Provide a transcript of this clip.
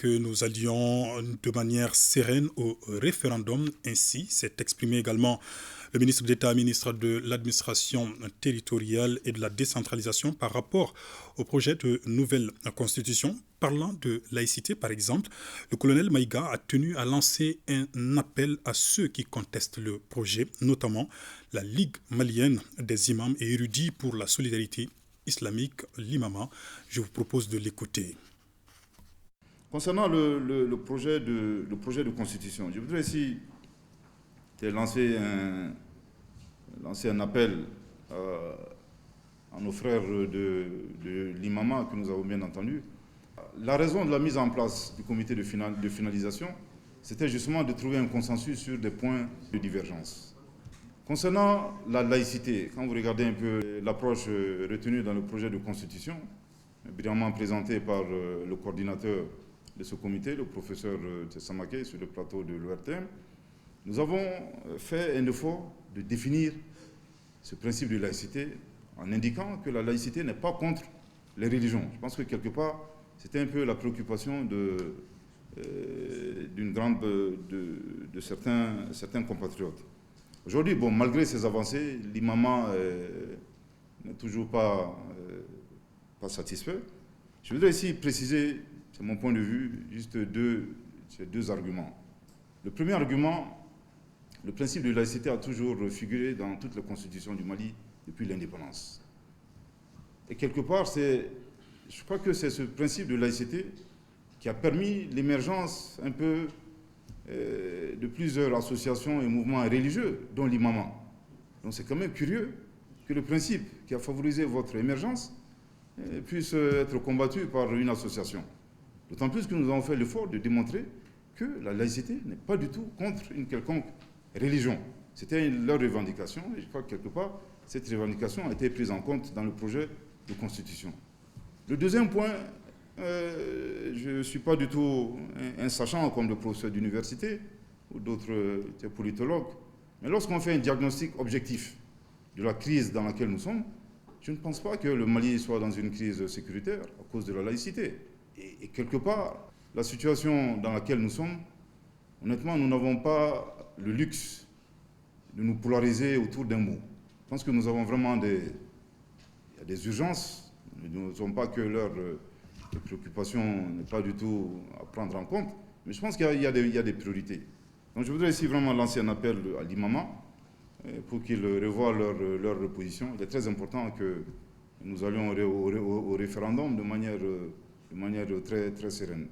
que nous allions de manière sereine au référendum. Ainsi s'est exprimé également le ministre d'État, ministre de l'Administration territoriale et de la décentralisation par rapport au projet de nouvelle constitution. Parlant de laïcité, par exemple, le colonel Maïga a tenu à lancer un appel à ceux qui contestent le projet, notamment la Ligue malienne des imams et érudits pour la solidarité islamique, l'IMAMA. Je vous propose de l'écouter. Concernant le projet de constitution, je voudrais ici lancer un appel à nos frères de l'IMAMA que nous avons bien entendu. La raison de la mise en place du comité de finalisation, c'était justement de trouver un consensus sur des points de divergence. Concernant la laïcité, quand vous regardez un peu l'approche retenue dans le projet de constitution, brillamment présenté par le coordinateur de ce comité, le professeur Tessamake, sur le plateau de l'ORTM, nous avons fait un effort de définir ce principe de laïcité en indiquant que la laïcité n'est pas contre les religions. Je pense que quelque part, c'était un peu la préoccupation de certains compatriotes. Aujourd'hui, bon, malgré ces avancées, l'imam n'est toujours pas satisfait. Je voudrais ici préciser, c'est mon point de vue, juste deux arguments. Le premier argument, le principe de laïcité a toujours figuré dans toutes les constitutions du Mali depuis l'indépendance. Et quelque part, je crois que c'est ce principe de laïcité qui a permis l'émergence un peu de plusieurs associations et mouvements religieux, dont l'imam. Donc c'est quand même curieux que le principe qui a favorisé votre émergence puisse être combattu par une association. D'autant plus que nous avons fait l'effort de démontrer que la laïcité n'est pas du tout contre une quelconque religion. C'était leur revendication et je crois que quelque part, cette revendication a été prise en compte dans le projet de constitution. Le deuxième point, je ne suis pas du tout un sachant comme le professeur d'université ou d'autres politologues, mais lorsqu'on fait un diagnostic objectif de la crise dans laquelle nous sommes, je ne pense pas que le Mali soit dans une crise sécuritaire à cause de la laïcité. Et quelque part, la situation dans laquelle nous sommes, honnêtement, nous n'avons pas le luxe de nous polariser autour d'un mot. Je pense que nous avons vraiment des urgences. Nous ne sommes pas que leur préoccupation n'est pas du tout à prendre en compte, mais je pense qu'il y a des priorités. Donc je voudrais ici vraiment lancer un appel à l'imam pour qu'ils revoient leur position. Il est très important que nous allions au référendum de manière très, très sereine.